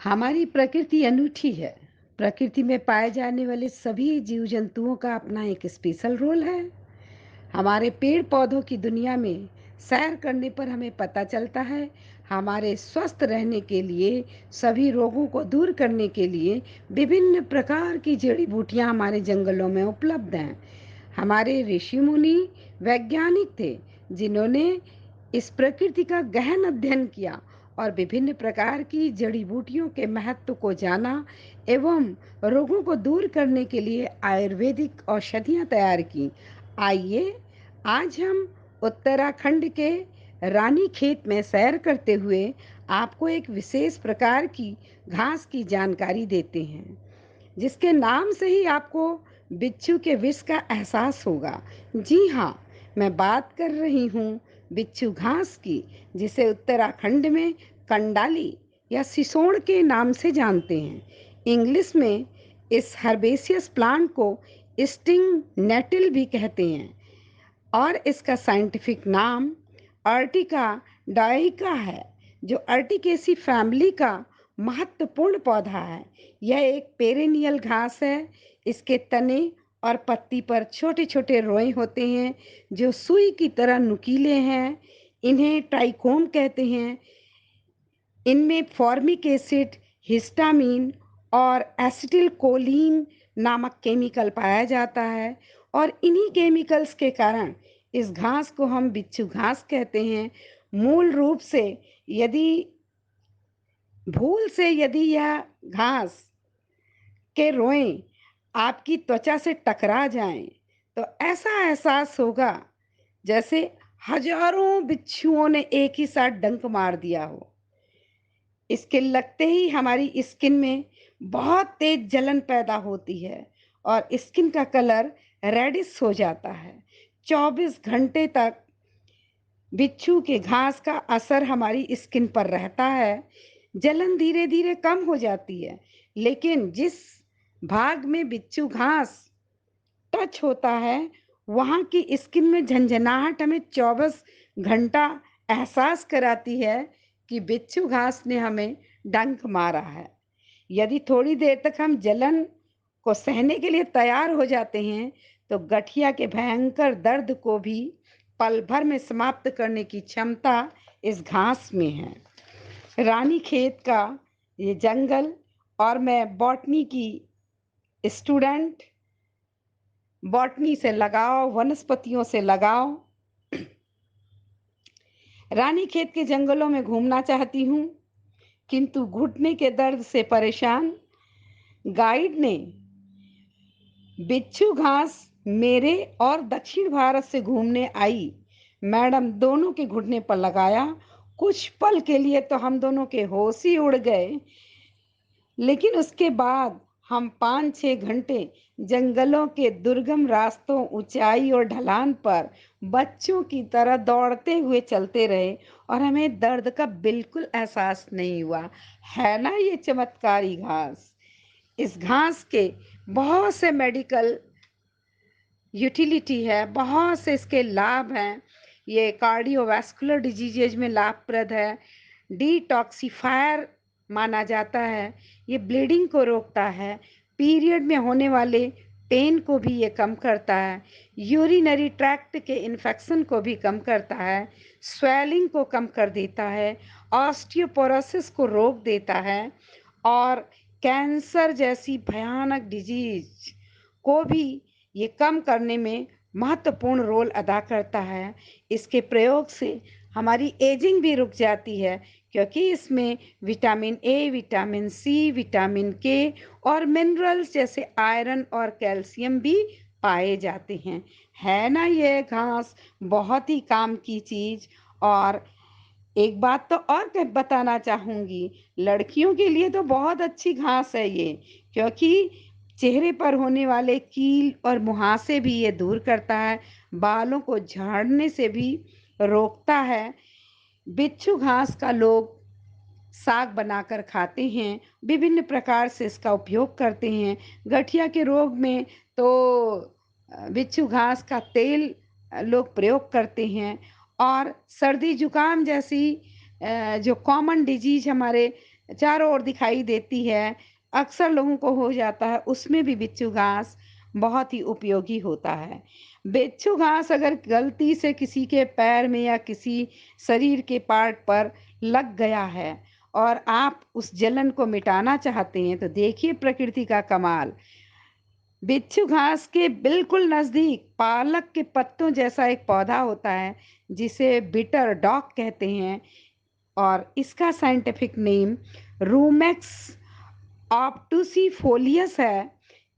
हमारी प्रकृति अनूठी है। प्रकृति में पाए जाने वाले सभी जीव जंतुओं का अपना एक स्पेशल रोल है। हमारे पेड़ पौधों की दुनिया में सैर करने पर हमें पता चलता है, हमारे स्वस्थ रहने के लिए, सभी रोगों को दूर करने के लिए विभिन्न प्रकार की जड़ी बूटियां हमारे जंगलों में उपलब्ध हैं। हमारे ऋषि मुनि वैज्ञानिक थे, जिन्होंने इस प्रकृति का गहन अध्ययन किया और विभिन्न प्रकार की जड़ी बूटियों के महत्व को जाना एवं रोगों को दूर करने के लिए आयुर्वेदिक औषधियाँ तैयार की। आइए, आज हम उत्तराखंड के रानीखेत में सैर करते हुए आपको एक विशेष प्रकार की घास की जानकारी देते हैं, जिसके नाम से ही आपको बिच्छू के विष का एहसास होगा। जी हाँ, मैं बात कर रही हूँ बिच्छू घास की, जिसे उत्तराखंड में कंडाली या सिसोड़ के नाम से जानते हैं। इंग्लिश में इस हर्बेसियस प्लांट को स्टिंग नेटिल भी कहते हैं और इसका साइंटिफिक नाम अर्टिका डाइका है, जो अर्टिकेसी फैमिली का महत्वपूर्ण पौधा है। यह एक पेरेनियल घास है। इसके तने और पत्ती पर छोटे छोटे रोए होते हैं, जो सुई की तरह नुकीले हैं। इन्हें ट्राइकोम कहते हैं। इनमें फॉर्मिक एसिड, हिस्टामिन और एसिटिल कोलिन नामक केमिकल पाया जाता है और इन्हीं केमिकल्स के कारण इस घास को हम बिच्छू घास कहते हैं। मूल रूप से यदि भूल से यदि यह घास के रोए आपकी त्वचा से टकरा जाएं, तो ऐसा एहसास होगा जैसे हजारों बिच्छुओं ने एक ही साथ डंक मार दिया हो। इसके लगते ही हमारी स्किन में बहुत तेज जलन पैदा होती है और स्किन का कलर रेडिश हो जाता है। 24 घंटे तक बिच्छू के घास का असर हमारी स्किन पर रहता है। जलन धीरे धीरे कम हो जाती है, लेकिन जिस भाग में बिच्छू घास टच होता है, वहाँ की स्किन में झंझनाहट हमें 24 घंटा एहसास कराती है कि बिच्छू घास ने हमें डंक मारा है। यदि थोड़ी देर तक हम जलन को सहने के लिए तैयार हो जाते हैं, तो गठिया के भयंकर दर्द को भी पल भर में समाप्त करने की क्षमता इस घास में है। रानीखेत का ये जंगल और मैं बॉटनी की स्टूडेंट, बॉटनी से लगाओ, वनस्पतियों से लगाओ, रानीखेत के जंगलों में घूमना चाहती हूँ, किंतु घुटने के दर्द से परेशान गाइड ने बिच्छू घास मेरे और दक्षिण भारत से घूमने आई मैडम दोनों के घुटने पर लगाया। कुछ पल के लिए तो हम दोनों के होश ही उड़ गए, लेकिन उसके बाद हम 5-6 घंटे जंगलों के दुर्गम रास्तों, ऊंचाई और ढलान पर बच्चों की तरह दौड़ते हुए चलते रहे और हमें दर्द का बिल्कुल एहसास नहीं हुआ। है ना ये चमत्कारी घास। इस घास के बहुत से मेडिकल यूटिलिटी है, बहुत से इसके लाभ हैं। ये कार्डियोवैस्कुलर डिजीजेज में लाभप्रद है, डिटॉक्सिफायर माना जाता है, ये ब्लीडिंग को रोकता है, पीरियड में होने वाले पेन को भी ये कम करता है, यूरिनरी ट्रैक्ट के इन्फेक्शन को भी कम करता है, स्वेलिंग को कम कर देता है, ऑस्टियोपोरोसिस को रोक देता है और कैंसर जैसी भयानक डिजीज को भी ये कम करने में महत्वपूर्ण रोल अदा करता है। इसके प्रयोग से हमारी एजिंग भी रुक जाती है, क्योंकि इसमें vitamin A, vitamin C, vitamin K और मिनरल्स जैसे आयरन और कैल्शियम भी पाए जाते हैं। है ना ये घास बहुत ही काम की चीज। और एक बात तो और बताना चाहूंगी, लड़कियों के लिए तो बहुत अच्छी घास है ये, क्योंकि चेहरे पर होने वाले कील और मुहासे भी ये दूर करता है, बालों को झाड़ने से भी रोकता है। बिच्छू घास का लोग साग बनाकर खाते हैं, विभिन्न प्रकार से इसका उपयोग करते हैं। गठिया के रोग में तो बिच्छू घास का तेल लोग प्रयोग करते हैं और सर्दी जुकाम जैसी जो कॉमन डिजीज हमारे चारों ओर दिखाई देती है, अक्सर लोगों को हो जाता है, उसमें भी बिच्छू घास बहुत ही उपयोगी होता है। बिच्छू घास अगर गलती से किसी के पैर में या किसी शरीर के पार्ट पर लग गया है और आप उस जलन को मिटाना चाहते हैं, तो देखिए प्रकृति का कमाल। बिच्छू घास के बिल्कुल नज़दीक पालक के पत्तों जैसा एक पौधा होता है, जिसे बिटर डॉग कहते हैं और इसका साइंटिफिक नेम रूमेक्स ऑब्टुसीफोलियस है।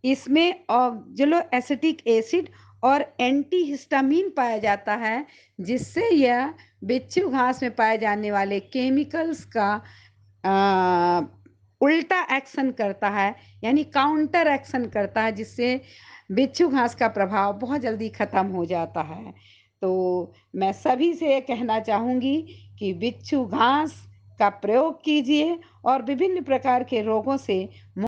इसमें ऑक्जेलो एसिटिक एसिड और एंटीहिस्टामीन पाया जाता है, जिससे यह बिच्छू घास में पाए जाने वाले केमिकल्स का अ, उल्टा एक्शन करता है, यानी काउंटर एक्शन करता है, जिससे बिच्छू घास का प्रभाव बहुत जल्दी खत्म हो जाता है। तो मैं सभी से ये कहना चाहूँगी कि बिच्छू घास का प्रयोग कीजिए और विभिन्न प्रकार के रोगों से